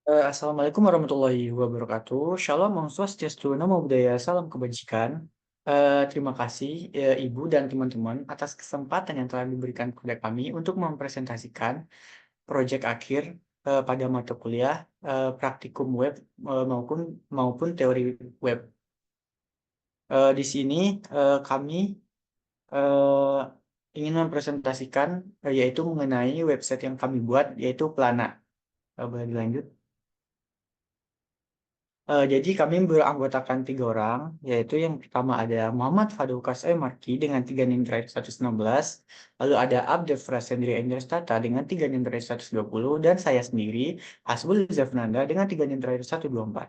Assalamualaikum warahmatullahi wabarakatuh. Shalom, Om Swastiastu, Namo Buddhaya, salam kebajikan. Terima kasih Ibu dan teman-teman atas kesempatan yang telah diberikan kepada kami untuk mempresentasikan proyek akhir pada mata kuliah praktikum web maupun teori web. Di sini kami eh, ingin mempresentasikan yaitu mengenai website yang kami buat yaitu Plana. Boleh dilanjut? Jadi kami beranggotakan 3 orang, yaitu yang pertama ada Muhammad Fadukas Marki dengan 3 name drive 116, lalu ada Abdev Rasendri Enderstata dengan 3 name drive 120, dan saya sendiri, Hasbul Zafnanda dengan 3 name drive 124.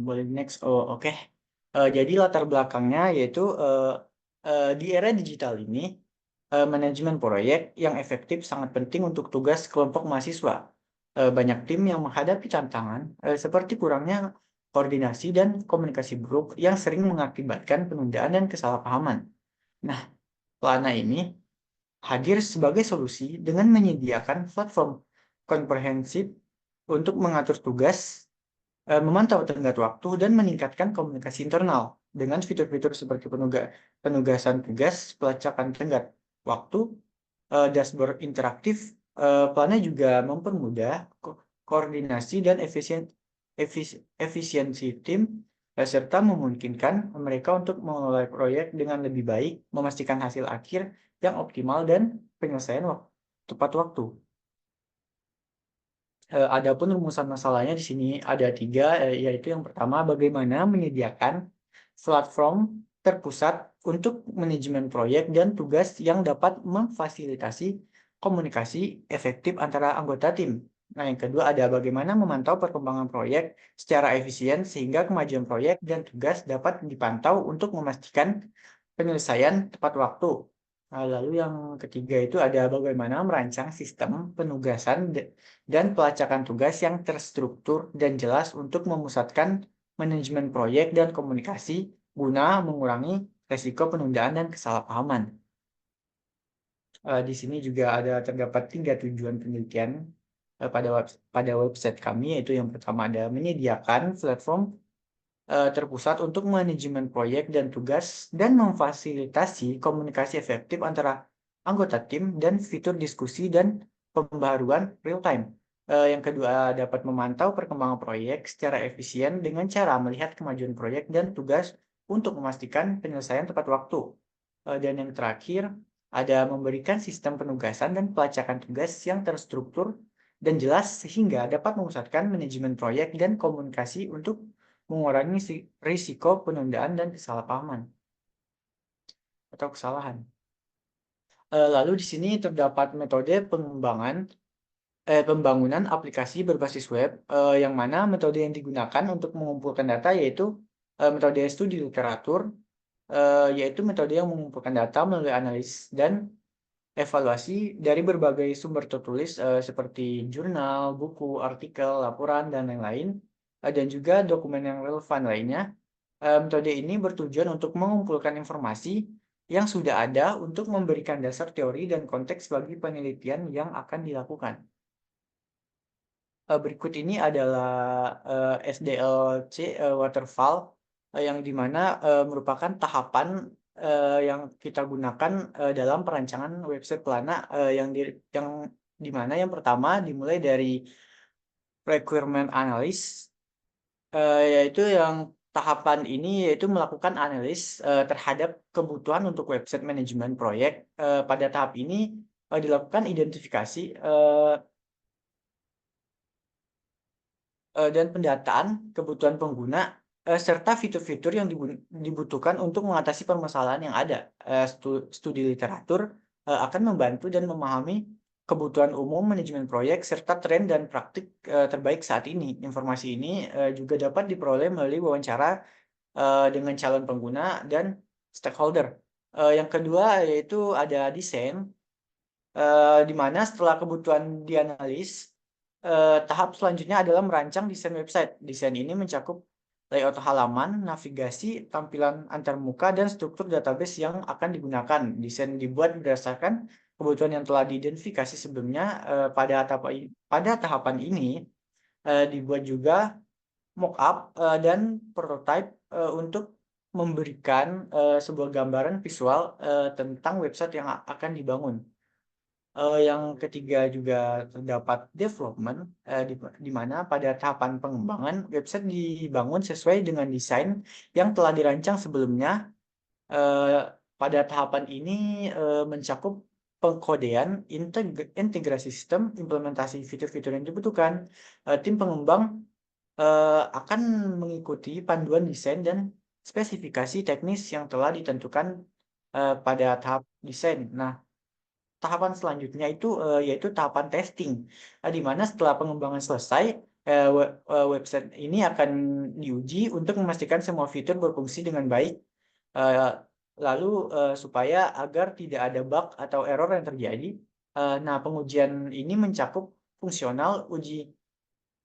Boleh next. Oh, oke. Jadi latar belakangnya yaitu di era digital ini, manajemen proyek yang efektif sangat penting untuk tugas kelompok mahasiswa. Banyak tim yang menghadapi tantangan seperti kurangnya koordinasi dan komunikasi buruk yang sering mengakibatkan penundaan dan kesalahpahaman. Nah, Lana ini hadir sebagai solusi dengan menyediakan platform komprehensif untuk mengatur tugas, memantau tenggat waktu, dan meningkatkan komunikasi internal dengan fitur-fitur seperti penugasan tugas, pelacakan tenggat waktu, dashboard interaktif. Plana juga mempermudah koordinasi dan efisiensi tim, serta memungkinkan mereka untuk mengelola proyek dengan lebih baik, memastikan hasil akhir yang optimal dan penyelesaian tepat waktu. Adapun rumusan masalahnya di sini ada 3, yaitu yang pertama bagaimana menyediakan platform terpusat untuk manajemen proyek dan tugas yang dapat memfasilitasi komunikasi efektif antara anggota tim. Nah, yang kedua ada bagaimana memantau perkembangan proyek secara efisien sehingga kemajuan proyek dan tugas dapat dipantau untuk memastikan penyelesaian tepat waktu. Nah, lalu yang ketiga itu ada bagaimana merancang sistem penugasan dan pelacakan tugas yang terstruktur dan jelas untuk memusatkan manajemen proyek dan komunikasi guna mengurangi resiko penundaan dan kesalahpahaman. Di sini juga terdapat 3 tujuan penelitian pada website kami, yaitu yang pertama ada menyediakan platform terpusat untuk manajemen proyek dan tugas dan memfasilitasi komunikasi efektif antara anggota tim dan fitur diskusi dan pembaharuan real time. Yang kedua, dapat memantau perkembangan proyek secara efisien dengan cara melihat kemajuan proyek dan tugas untuk memastikan penyelesaian tepat waktu. Dan yang terakhir, ada memberikan sistem penugasan dan pelacakan tugas yang terstruktur dan jelas sehingga dapat memusatkan manajemen proyek dan komunikasi untuk mengurangi risiko penundaan dan kesalahpahaman atau kesalahan. Lalu di sini terdapat metode pembangunan aplikasi berbasis web, yang mana metode yang digunakan untuk mengumpulkan data yaitu metode studi literatur, yaitu metode yang mengumpulkan data melalui analis dan evaluasi dari berbagai sumber tertulis seperti jurnal, buku, artikel, laporan, dan lain-lain, dan juga dokumen yang relevan lainnya. Metode ini bertujuan untuk mengumpulkan informasi yang sudah ada untuk memberikan dasar teori dan konteks bagi penelitian yang akan dilakukan. Berikut ini adalah SDLC waterfall, yang dimana merupakan tahapan yang kita gunakan dalam perancangan website Plana, yang dimana yang pertama dimulai dari requirement analysis, yaitu yang tahapan ini yaitu melakukan analis terhadap kebutuhan untuk website manajemen proyek. Pada tahap ini dilakukan identifikasi dan pendataan kebutuhan pengguna serta fitur-fitur yang dibutuhkan untuk mengatasi permasalahan yang ada. Studi literatur akan membantu dan memahami kebutuhan umum manajemen proyek serta tren dan praktik terbaik saat ini. Informasi ini juga dapat diperoleh melalui wawancara dengan calon pengguna dan stakeholder. Yang kedua yaitu ada desain, di mana setelah kebutuhan dianalis, tahap selanjutnya adalah merancang desain website. Desain ini mencakup layout halaman, navigasi, tampilan antarmuka, dan struktur database yang akan digunakan. Desain dibuat berdasarkan kebutuhan yang telah diidentifikasi sebelumnya. Pada tahapan ini dibuat juga mockup dan prototype untuk memberikan sebuah gambaran visual tentang website yang akan dibangun. Yang ketiga juga terdapat development, di mana pada tahapan pengembangan website dibangun sesuai dengan desain yang telah dirancang sebelumnya. Pada tahapan ini mencakup pengkodean, integrasi sistem, implementasi fitur-fitur yang dibutuhkan. Tim pengembang akan mengikuti panduan desain dan spesifikasi teknis yang telah ditentukan pada tahap desain. Nah, tahapan selanjutnya itu yaitu tahapan testing, di mana setelah pengembangan selesai, website ini akan diuji untuk memastikan semua fitur berfungsi dengan baik, eh, lalu supaya agar tidak ada bug atau error yang terjadi. Nah, pengujian ini mencakup fungsional, uji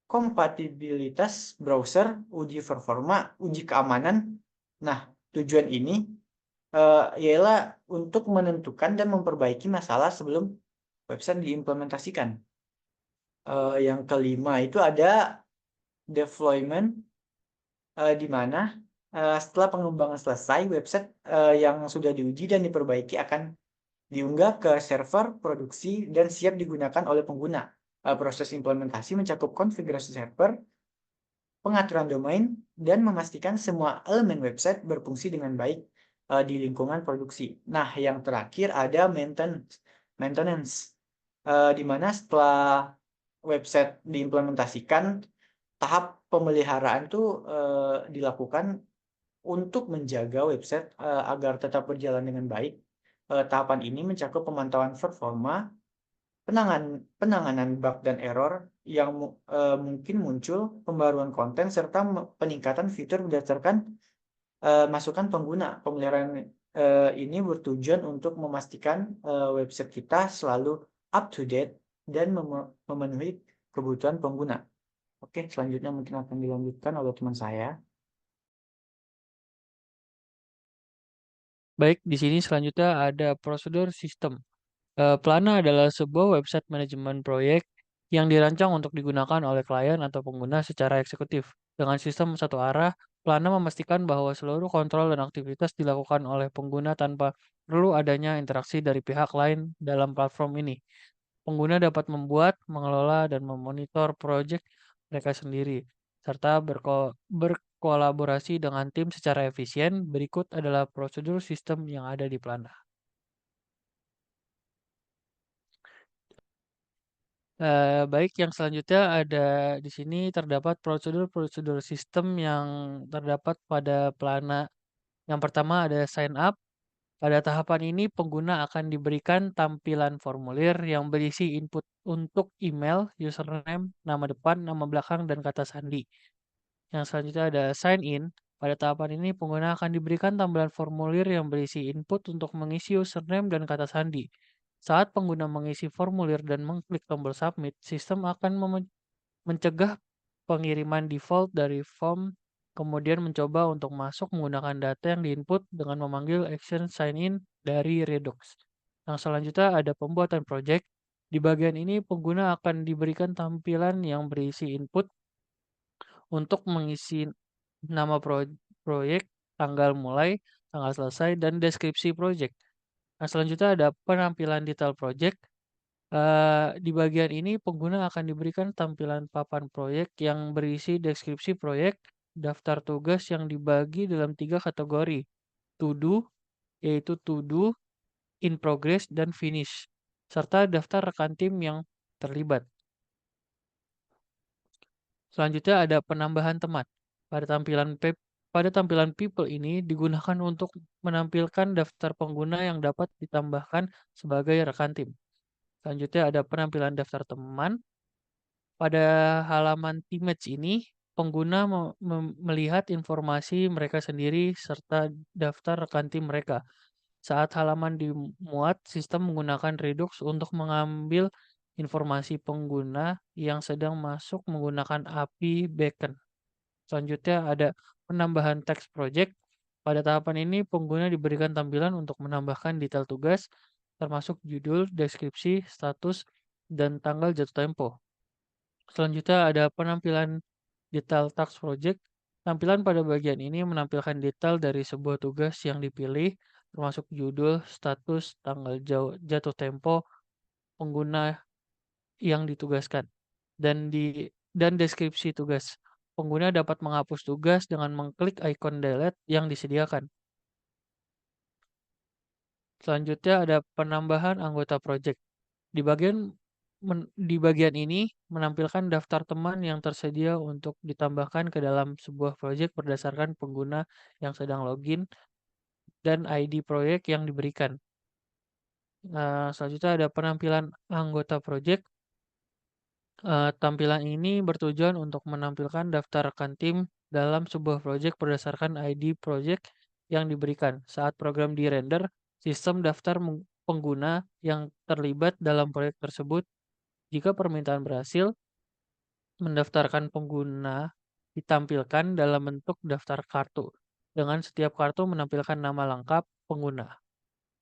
kompatibilitas browser, uji performa, uji keamanan. Nah, tujuan ini ialah untuk menentukan dan memperbaiki masalah sebelum website diimplementasikan. Yang kelima itu ada deployment, di mana setelah pengembangan selesai, website yang sudah diuji dan diperbaiki akan diunggah ke server produksi dan siap digunakan oleh pengguna. Proses implementasi mencakup konfigurasi server, pengaturan domain, dan memastikan semua elemen website berfungsi dengan baik di lingkungan produksi. Nah, yang terakhir ada maintenance, di mana setelah website diimplementasikan, tahap pemeliharaan itu dilakukan untuk menjaga website agar tetap berjalan dengan baik. Tahapan ini mencakup pemantauan performa, penanganan bug dan error yang mungkin muncul, pembaruan konten, serta peningkatan fitur berdasarkan masukan pengguna. Pemeliharaan ini bertujuan untuk memastikan website kita selalu up to date dan memenuhi kebutuhan pengguna. Oke, selanjutnya mungkin akan dilanjutkan oleh teman saya. Baik, di sini selanjutnya ada prosedur sistem. Plana adalah sebuah website manajemen proyek yang dirancang untuk digunakan oleh klien atau pengguna secara eksekutif. Dengan sistem satu arah, Plana memastikan bahwa seluruh kontrol dan aktivitas dilakukan oleh pengguna tanpa perlu adanya interaksi dari pihak lain dalam platform ini. Pengguna dapat membuat, mengelola, dan memonitor proyek mereka sendiri, serta berkolaborasi dengan tim secara efisien. Berikut adalah prosedur sistem yang ada di Plana. Baik, yang selanjutnya ada di sini terdapat prosedur-prosedur sistem yang terdapat pada Plana. Yang pertama ada sign up. Pada tahapan ini, pengguna akan diberikan tampilan formulir yang berisi input untuk email, username, nama depan, nama belakang, dan kata sandi. Yang selanjutnya ada sign in. Pada tahapan ini, pengguna akan diberikan tampilan formulir yang berisi input untuk mengisi username dan kata sandi. Saat pengguna mengisi formulir dan mengklik tombol submit, sistem akan mencegah pengiriman default dari form, kemudian mencoba untuk masuk menggunakan data yang diinput dengan memanggil action sign in dari Redux. Yang selanjutnya ada pembuatan project. Di bagian ini, pengguna akan diberikan tampilan yang berisi input untuk mengisi nama proyek, tanggal mulai, tanggal selesai, dan deskripsi proyek. Nah, selanjutnya ada penampilan detail project. Di bagian ini, pengguna akan diberikan tampilan papan proyek yang berisi deskripsi proyek, daftar tugas yang dibagi dalam 3 kategori, to do, yaitu to do, in progress, dan finish, serta daftar rekan tim yang terlibat. Selanjutnya ada penambahan teman. Pada tampilan people ini digunakan untuk menampilkan daftar pengguna yang dapat ditambahkan sebagai rekan tim. Selanjutnya ada penampilan daftar teman. Pada halaman teammates ini, pengguna melihat informasi mereka sendiri serta daftar rekan tim mereka. Saat halaman dimuat, sistem menggunakan Redux untuk mengambil informasi pengguna yang sedang masuk menggunakan API Beacon. Selanjutnya ada penambahan teks project. Pada tahapan ini, pengguna diberikan tampilan untuk menambahkan detail tugas. termasuk judul, deskripsi, status, dan tanggal jatuh tempo. Selanjutnya ada penampilan detail task project. Tampilan pada bagian ini menampilkan detail dari sebuah tugas yang dipilih, termasuk judul, status, tanggal jatuh tempo, pengguna yang ditugaskan, dan deskripsi tugas. Pengguna dapat menghapus tugas dengan mengklik ikon delete yang disediakan. Selanjutnya ada penambahan anggota project. Di bagian ini menampilkan daftar teman yang tersedia untuk ditambahkan ke dalam sebuah proyek berdasarkan pengguna yang sedang login dan ID proyek yang diberikan. Selanjutnya ada penampilan anggota proyek. Tampilan ini bertujuan untuk menampilkan daftar rekan tim dalam sebuah proyek berdasarkan ID proyek yang diberikan. Saat program di-render, sistem daftar pengguna yang terlibat dalam proyek tersebut. Jika permintaan berhasil, mendaftarkan pengguna ditampilkan dalam bentuk daftar kartu, dengan setiap kartu menampilkan nama lengkap pengguna.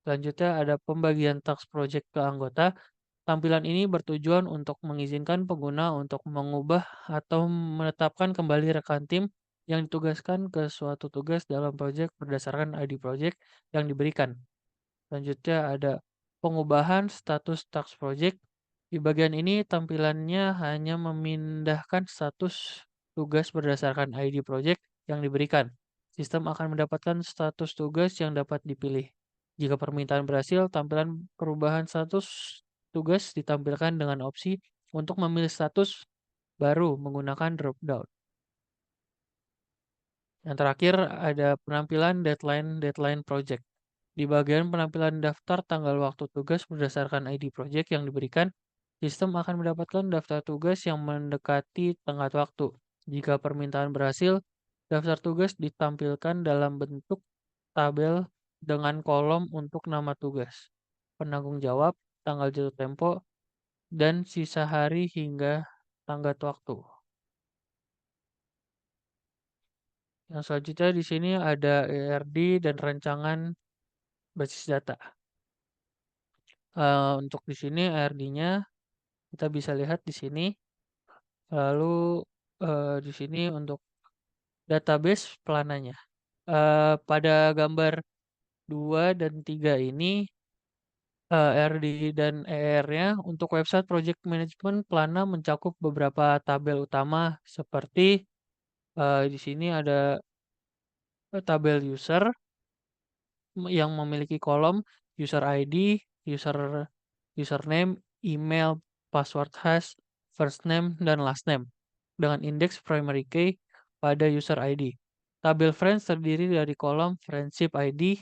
Selanjutnya ada pembagian task project ke anggota. Tampilan ini bertujuan untuk mengizinkan pengguna untuk mengubah atau menetapkan kembali rekan tim yang ditugaskan ke suatu tugas dalam proyek berdasarkan ID project yang diberikan. Selanjutnya ada pengubahan status task project. Di bagian ini tampilannya hanya memindahkan status tugas berdasarkan ID project yang diberikan. Sistem akan mendapatkan status tugas yang dapat dipilih. Jika permintaan berhasil, tampilan perubahan status tugas ditampilkan dengan opsi untuk memilih status baru menggunakan drop down. Yang terakhir ada penampilan deadline project. Di bagian penampilan daftar tanggal waktu tugas berdasarkan ID project yang diberikan, sistem akan mendapatkan daftar tugas yang mendekati tenggat waktu. Jika permintaan berhasil, daftar tugas ditampilkan dalam bentuk tabel dengan kolom untuk nama tugas, penanggung jawab, tanggal jatuh tempo, dan sisa hari hingga tenggat waktu. Yang selanjutnya di sini ada ERD dan rancangan basis data. Untuk di sini ERD-nya kita bisa lihat di sini. Lalu di sini untuk database pelananya. Pada gambar 2 dan 3 ini ERD dan ER-nya untuk website project management Plana mencakup beberapa tabel utama seperti di sini ada tabel user yang memiliki kolom user ID, username, email, password hash, first name, dan last name dengan indeks primary key pada user ID. Tabel friends terdiri dari kolom friendship ID,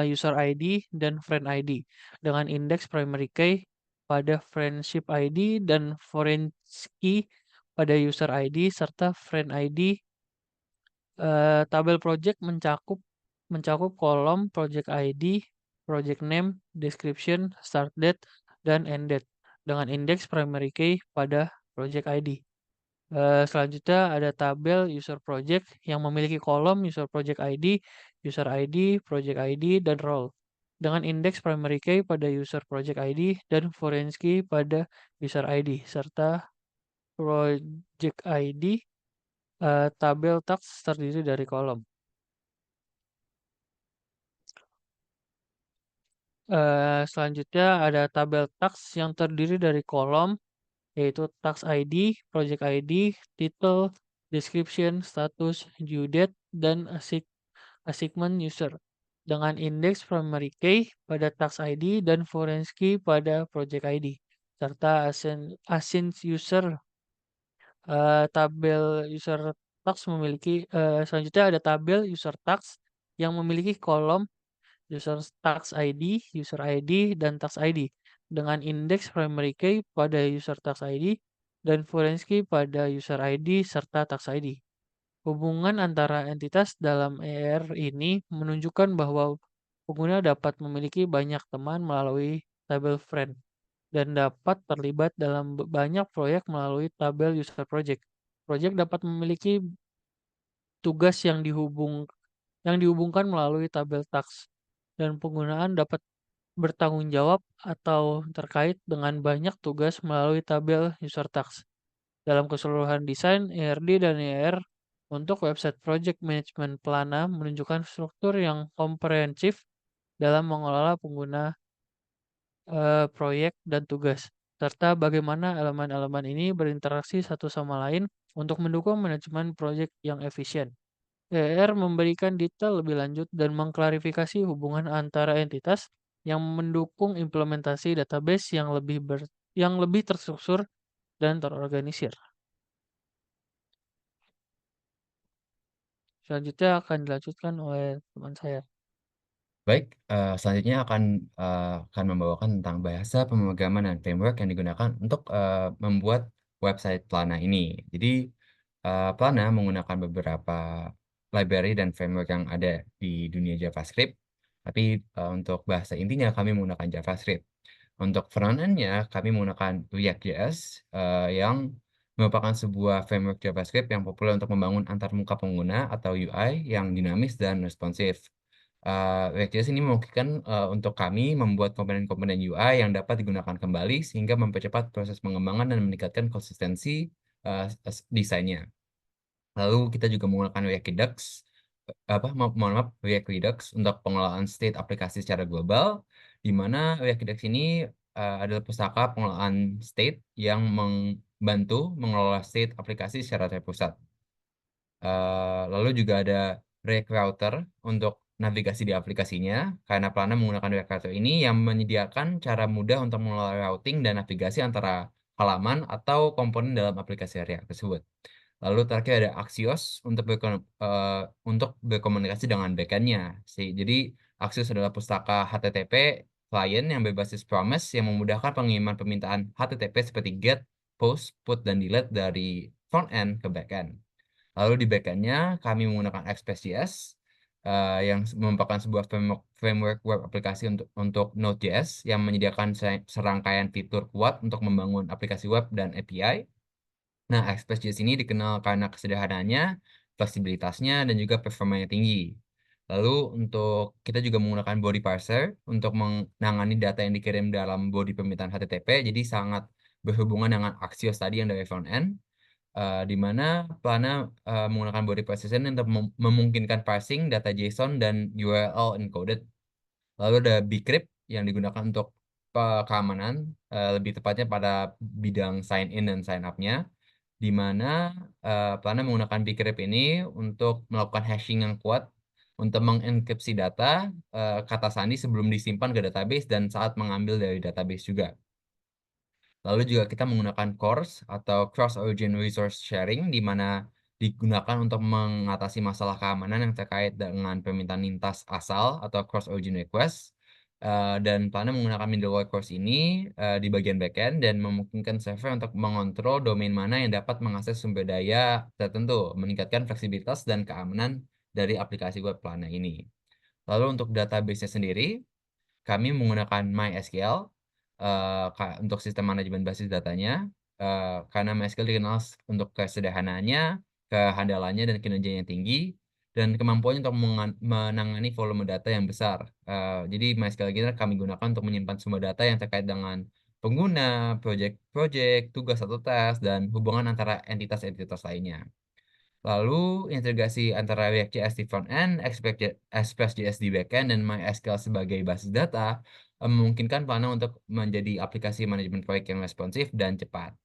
user ID, dan friend ID dengan indeks primary key pada friendship ID dan foreign key pada user ID serta friend ID. Tabel project mencakup kolom project ID, project name, description, start date, dan end date dengan indeks primary key pada project ID. Selanjutnya ada tabel user project yang memiliki kolom user project ID, project ID, dan role dengan indeks primary key pada user project ID dan foreign key pada user ID serta project ID. Tabel task terdiri dari kolom. Selanjutnya ada tabel task yang terdiri dari kolom, yaitu task ID, project ID, title, description, status, due date, dan assignment user dengan indeks primary key pada task ID dan foreign key pada project ID serta assign user. Tabel user task selanjutnya ada tabel user task yang memiliki kolom user task ID, user ID, dan task ID dengan indeks primary key pada user task ID dan foreign key pada user ID serta task ID. Hubungan antara entitas dalam ER ini menunjukkan bahwa pengguna dapat memiliki banyak teman melalui tabel friend dan dapat terlibat dalam banyak proyek melalui tabel user project. Project dapat memiliki tugas yang dihubungkan melalui tabel task dan penggunaan dapat bertanggung jawab atau terkait dengan banyak tugas melalui tabel user task. Dalam keseluruhan desain, ERD dan ER untuk website project management Plana menunjukkan struktur yang komprehensif dalam mengelola pengguna proyek dan tugas, serta bagaimana elemen-elemen ini berinteraksi satu sama lain untuk mendukung manajemen proyek yang efisien. ER memberikan detail lebih lanjut dan mengklarifikasi hubungan antara entitas yang mendukung implementasi database yang lebih terstruktur dan terorganisir. Selanjutnya akan dilanjutkan oleh teman saya. Baik, selanjutnya akan membawakan tentang bahasa pemrograman dan framework yang digunakan untuk, membuat website Plana ini. Jadi, Plana menggunakan beberapa library dan framework yang ada di dunia JavaScript, tapi, untuk bahasa intinya kami menggunakan JavaScript. Untuk front end-nya kami menggunakan React.js, yang merupakan sebuah framework JavaScript yang populer untuk membangun antarmuka pengguna atau UI yang dinamis dan responsif. React.js ini memungkinkan, untuk kami membuat komponen-komponen UI yang dapat digunakan kembali sehingga mempercepat proses pengembangan dan meningkatkan konsistensi, desainnya. Lalu kita juga menggunakan React Redux, mohon maaf, React Redux untuk pengelolaan state aplikasi secara global, di mana React Redux ini, adalah pustaka pengelolaan state yang membantu mengelola state aplikasi secara terpusat. Lalu juga ada React Router untuk navigasi di aplikasinya, karena Plana menggunakan React Router ini yang menyediakan cara mudah untuk mengelola routing dan navigasi antara halaman atau komponen dalam aplikasi React tersebut. Lalu terakhir ada Axios untuk berkomunikasi dengan backend-nya. Jadi Axios adalah pustaka HTTP klien yang berbasis promise yang memudahkan pengiriman permintaan HTTP seperti GET, POST, PUT, dan DELETE dari front end ke backend. Lalu di backend-nya kami menggunakan Express.js, yang merupakan sebuah framework web aplikasi untuk Node.js yang menyediakan serangkaian fitur kuat untuk membangun aplikasi web dan API. Nah, Express.js ini dikenal karena kesederhanaannya, fleksibilitasnya, dan juga performanya tinggi. Lalu untuk kita juga menggunakan body parser untuk menangani data yang dikirim dalam body permintaan HTTP, jadi sangat berhubungan dengan Axios tadi yang dari front end. Di mana Plana, menggunakan body parser ini untuk memungkinkan parsing data JSON dan URL encoded. Lalu ada bcrypt yang digunakan untuk keamanan, lebih tepatnya pada bidang sign in dan sign up-nya, di mana, Plana menggunakan bcrypt ini untuk melakukan hashing yang kuat untuk mengenkripsi data, kata sandi sebelum disimpan ke database dan saat mengambil dari database juga. Lalu juga kita menggunakan CORS atau Cross Origin Resource Sharing, di mana digunakan untuk mengatasi masalah keamanan yang terkait dengan permintaan lintas asal atau cross origin request. Dan Plana menggunakan middleware CORS ini di bagian backend dan memungkinkan server untuk mengontrol domain mana yang dapat mengakses sumber daya tertentu, meningkatkan fleksibilitas dan keamanan dari aplikasi web Plana ini. Lalu untuk database-nya sendiri, kami menggunakan MySQL, untuk sistem manajemen basis datanya, karena MySQL dikenal untuk kesederhanaannya, kehandalannya, dan kinerjanya yang tinggi, dan kemampuannya untuk menangani volume data yang besar. Jadi MySQL kita kami gunakan untuk menyimpan sumber data yang terkait dengan pengguna, proyek-proyek, tugas atau tes, dan hubungan antara entitas-entitas lainnya. Lalu integrasi antara React.js di front end, Express.js di backend, dan MySQL sebagai basis data memungkinkan Plana untuk menjadi aplikasi manajemen proyek yang responsif dan cepat.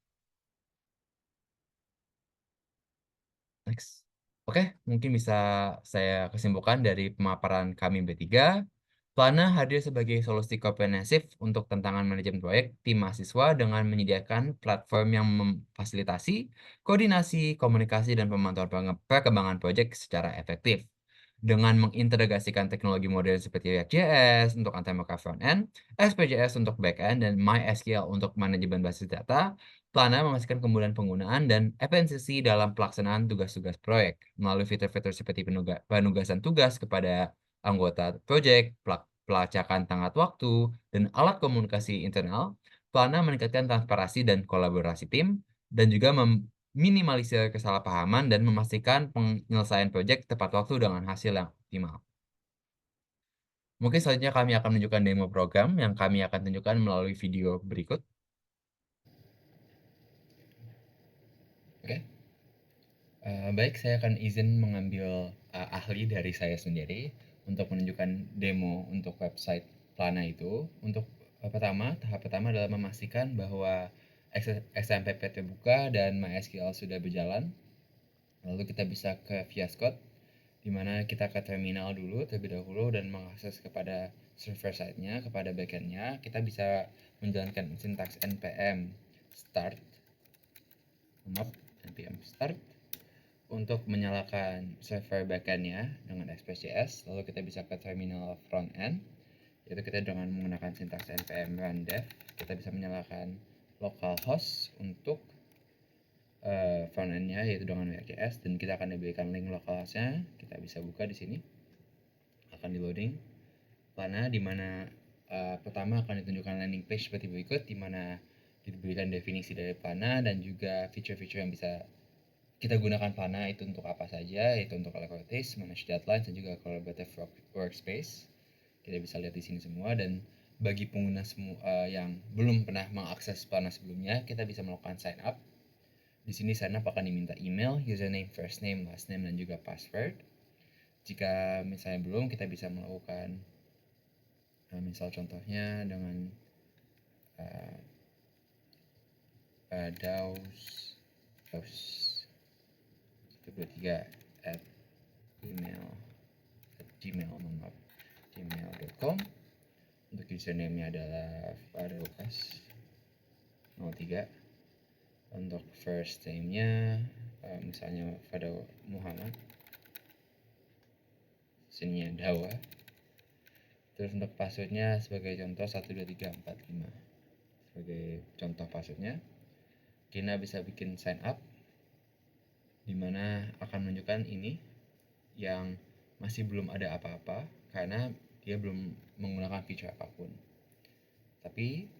Next. Oke, mungkin bisa saya kesimpulan dari pemaparan kami bertiga. Plana hadir sebagai solusi komprehensif untuk tantangan manajemen proyek tim mahasiswa dengan menyediakan platform yang memfasilitasi koordinasi, komunikasi, dan pemantauan perkembangan proyek secara efektif. Dengan mengintegrasikan teknologi modern seperti React.js untuk antarmuka front-end, Express.js untuk back-end, dan MySQL untuk manajemen basis data, Plana memastikan kemudahan penggunaan dan efisiensi dalam pelaksanaan tugas-tugas proyek. Melalui fitur-fitur seperti penugasan tugas kepada anggota proyek, pelacakan tenggat waktu, dan alat komunikasi internal, Plana meningkatkan transparansi dan kolaborasi tim, dan juga meminimalisir kesalahpahaman dan memastikan penyelesaian proyek tepat waktu dengan hasil yang optimal. Mungkin selanjutnya kami akan menunjukkan demo program yang kami akan tunjukkan melalui video berikut. Oke. Baik, saya akan izin mengambil ahli dari saya sendiri untuk menunjukkan demo untuk website Plana itu. Untuk tahap pertama adalah memastikan bahwa XMPP terbuka dan MySQL sudah berjalan. Lalu kita bisa ke VS Code, di mana kita ke terminal dulu terlebih dahulu dan mengakses kepada server side-nya, kepada backend-nya. Kita bisa menjalankan sintaks npm start, npm start untuk menyalakan server backend-nya dengan Express.js. Lalu kita bisa ke terminal front end, yaitu kita dengan menggunakan sintaks npm run dev, kita bisa menyalakan localhost untuk front end-nya yaitu dengan React.js, dan kita akan diberikan link localhost-nya. Kita bisa buka di sini, akan di loading Plana, di mana pertama akan ditunjukkan landing page seperti berikut, di mana diberikan definisi dari Plana dan juga feature-feature yang bisa kita gunakan Plana itu untuk apa saja, yaitu untuk collaborative, manage deadlines, dan juga collaborative workspace. Kita bisa lihat di sini semua. Dan bagi pengguna yang belum pernah mengakses Plana sebelumnya, kita bisa melakukan sign up. Di sini sign up akan diminta email, username, first name, last name, dan juga password. Jika misalnya belum, kita bisa melakukan misal contohnya dengan daus 123 at gmail.com. Untuk username-nya adalah Farukas 03. Untuk first name-nya misalnya pada Muhammad, sininya Dawa. Terus untuk passwordnya sebagai contoh 12345 sebagai contoh passwordnya. Kita bisa bikin sign up, dimana akan menunjukkan ini yang masih belum ada apa-apa karena dia belum menggunakan feature apapun. Tapi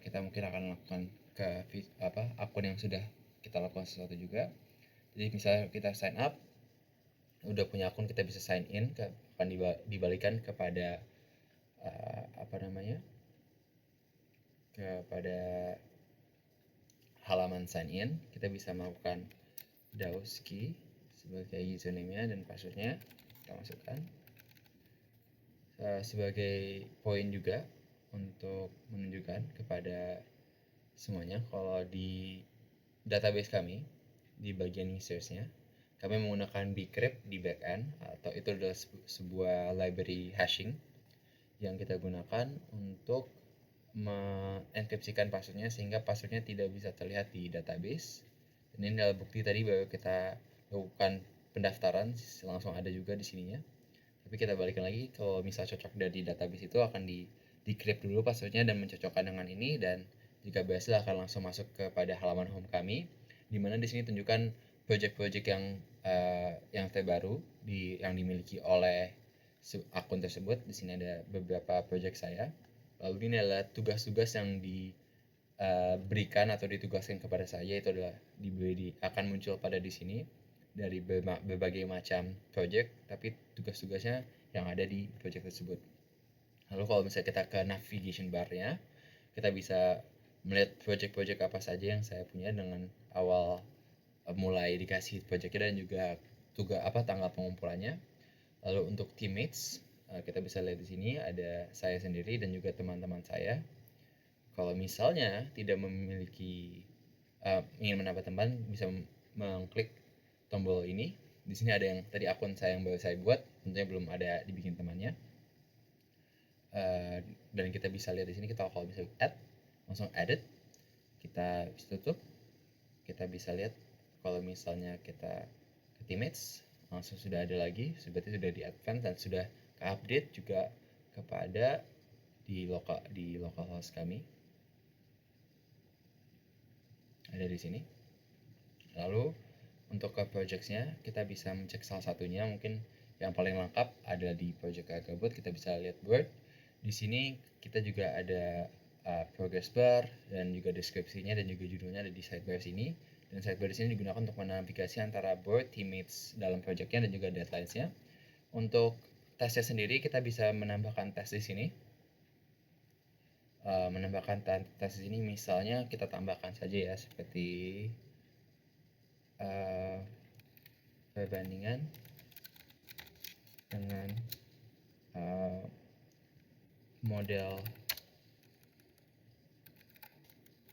kita mungkin akan lakukan ke akun yang sudah kita lakukan sesuatu juga. Jadi misalnya kita sign up, udah punya akun, kita bisa sign in, akan dibalikan kepada kepada halaman sign in. Kita bisa melakukan Dawski sebagai username-nya dan password-nya kita masukkan. Sebagai poin juga untuk menunjukkan kepada semuanya kalau di database kami di bagian users-nya kami menggunakan bcrypt di backend, atau itu adalah sebuah library hashing yang kita gunakan untuk mengenkripsikan passwordnya sehingga passwordnya tidak bisa terlihat di database. Dan ini adalah bukti tadi bahwa kita lakukan pendaftaran langsung ada juga di sininya. Tapi kita balikan lagi, kalau misal cocok dari database itu akan di-decrypt dulu passwordnya dan mencocokkan dengan ini, dan jika berhasil akan langsung masuk kepada halaman home kami, di mana di sini tunjukkan project-project yang terbaru yang dimiliki oleh akun tersebut. Di sini ada beberapa project saya. Lalu ini adalah tugas-tugas yang diberikan atau ditugaskan kepada saya, itu adalah akan muncul pada di sini dari berbagai macam project, tapi tugas-tugasnya yang ada di project tersebut. Lalu kalau misalnya kita ke navigation bar-nya, kita bisa melihat project-project apa saja yang saya punya dengan awal mulai dikasih projectnya dan juga tanggal pengumpulannya. Lalu untuk teammates, kita bisa lihat di sini ada saya sendiri dan juga teman-teman saya. Kalau misalnya tidak memiliki ingin menambah teman, bisa mengklik tombol ini. Di sini ada yang tadi akun saya yang baru saya buat, tentunya belum ada dibikin temannya. Dan kita bisa lihat di sini, kita kalau bisa add, langsung edit, kita bisa tutup. Kita bisa lihat kalau misalnya kita ke teammates, langsung sudah ada lagi, berarti sudah di advance dan sudah ke update juga kepada di localhost kami. Ada di sini. Lalu untuk ke projects-nya, kita bisa mencek salah satunya. Mungkin yang paling lengkap ada di project Gabut. Kita bisa lihat Word. Di sini kita juga ada progress bar dan juga deskripsinya dan juga judulnya ada di sidebar sini. Dan sidebar sini digunakan untuk menavigasi antara board, teammates dalam projectnya dan juga deadlines-nya. Untuk tesnya sendiri kita bisa menambahkan tes di sini. Menambahkan tes di sini misalnya kita tambahkan saja ya seperti perbandingan dengan model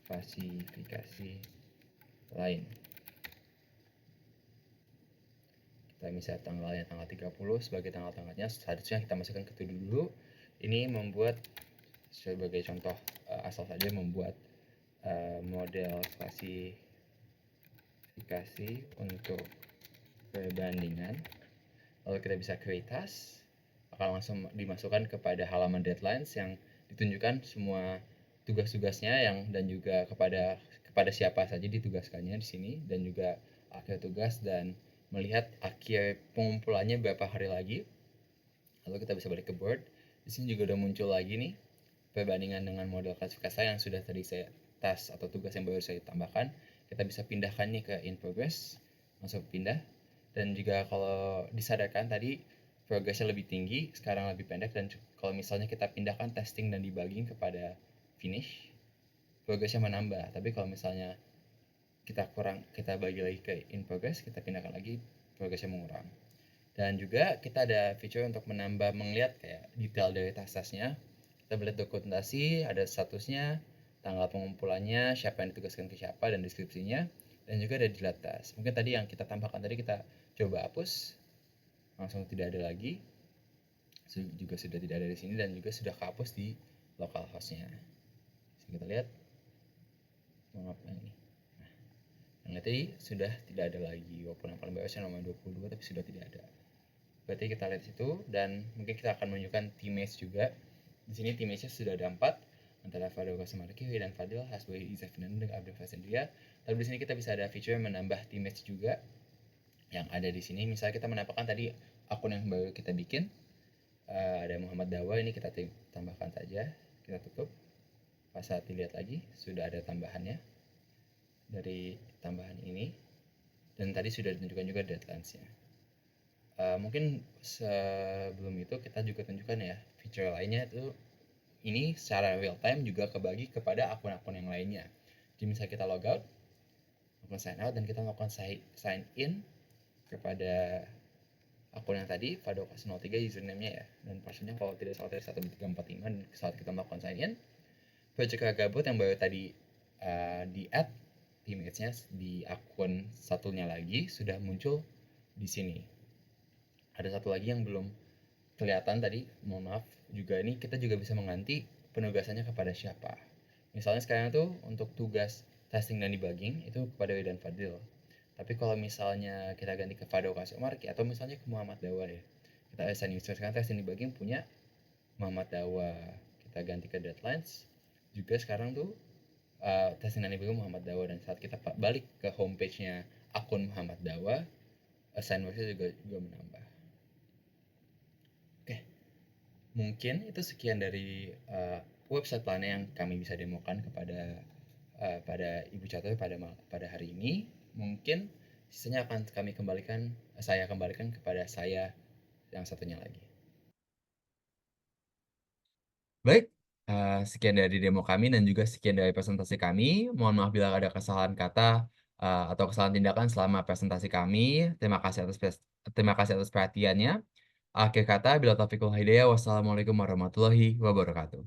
klasifikasi lain. Kita misal tanggalnya tanggal 30 sebagai tanggal-tanggalnya, seharusnya kita masukkan ke to do dulu. Ini membuat sebagai contoh asal saja membuat model klasifikasi untuk perbandingan. Lalu kita bisa create task, akan langsung dimasukkan kepada halaman deadlines yang ditunjukkan semua tugas-tugasnya dan juga kepada siapa saja ditugaskannya di sini, dan juga akhir tugas dan melihat akhir pengumpulannya berapa hari lagi. Lalu kita bisa balik ke board. Di sini juga udah muncul lagi nih perbandingan dengan model klasifikasi yang sudah tadi saya task atau tugas yang baru saya tambahkan. Kita bisa pindahkan nih ke in progress, langsung pindah. Dan juga kalau disadarkan tadi progresnya lebih tinggi, sekarang lebih pendek, dan kalau misalnya kita pindahkan testing dan debugging kepada finish, progresnya menambah. Tapi kalau misalnya kita bagi lagi ke in progress, kita pindahkan lagi, progresnya mengurang. Dan juga kita ada feature untuk melihat kayak detail dari tasnya. Kita melihat dokumentasi, ada statusnya, tanggal pengumpulannya, siapa yang ditugaskan ke siapa, dan deskripsinya, dan juga ada delete task. Mungkin tadi yang kita tambahkan tadi kita coba hapus, langsung tidak ada lagi, juga sudah tidak ada di sini, dan juga sudah kehapus di local hostnya. Kita lihat, maaf ini. Yang tadi sudah tidak ada lagi, walaupun yang paling bawahnya nomor 22 tapi sudah tidak ada. Berarti kita lihat situ, dan mungkin kita akan menunjukkan teammates juga. Di sini teammates-nya sudah ada 4, antara Fadil Qasamarki dan Fadil, Hasbui Iza Fernando dan Abdul Faisal dia. Tapi di sini kita bisa ada feature menambah teammates juga yang ada di sini. Misalnya kita menambahkan tadi akun yang baru kita bikin, ada Muhammad Dawa, ini kita tambahkan saja, kita tutup. Pas saat dilihat lagi sudah ada tambahannya dari tambahan ini, dan tadi sudah ditunjukkan juga deadlines-nya. Mungkin sebelum itu kita juga tunjukkan ya feature lainnya itu, ini secara real time juga kebagi kepada akun-akun yang lainnya. Jadi misalnya kita logout, melakukan sign out, dan kita melakukan sign in kepada akun yang tadi, Fadokas03 username-nya ya, dan password-nya kalau tidak salah dari 1345, dan saat kita melakukan sign in, project gabut yang baru tadi di add teammates-nya di akun satunya lagi sudah muncul di sini. Ada satu lagi yang belum kelihatan tadi, mohon maaf juga, ini kita juga bisa mengganti penugasannya kepada siapa. Misalnya sekarang tuh untuk tugas testing dan debugging itu kepada Widan Fadil. Tapi kalau misalnya kita ganti ke Fado Qasamarki atau misalnya ke Muhammad Dawa ya, kita assign user, sekarang testing debugging punya Muhammad Dawa. Kita ganti ke deadlines juga sekarang tuh testing dan debugging Muhammad Dawa, dan saat kita balik ke homepage-nya akun Muhammad Dawa, assign user juga menambah. Mungkin itu sekian dari website Plana yang kami bisa demokan kepada pada Ibu Catur pada hari ini. Mungkin sisanya akan saya kembalikan kepada saya yang satunya lagi. Baik, sekian dari demo kami dan juga sekian dari presentasi kami. Mohon maaf bila ada kesalahan kata atau kesalahan tindakan selama presentasi kami. Terima kasih atas perhatiannya. Akhir kata, bila taufiq wal hidayah, wassalamualaikum warahmatullahi wabarakatuh.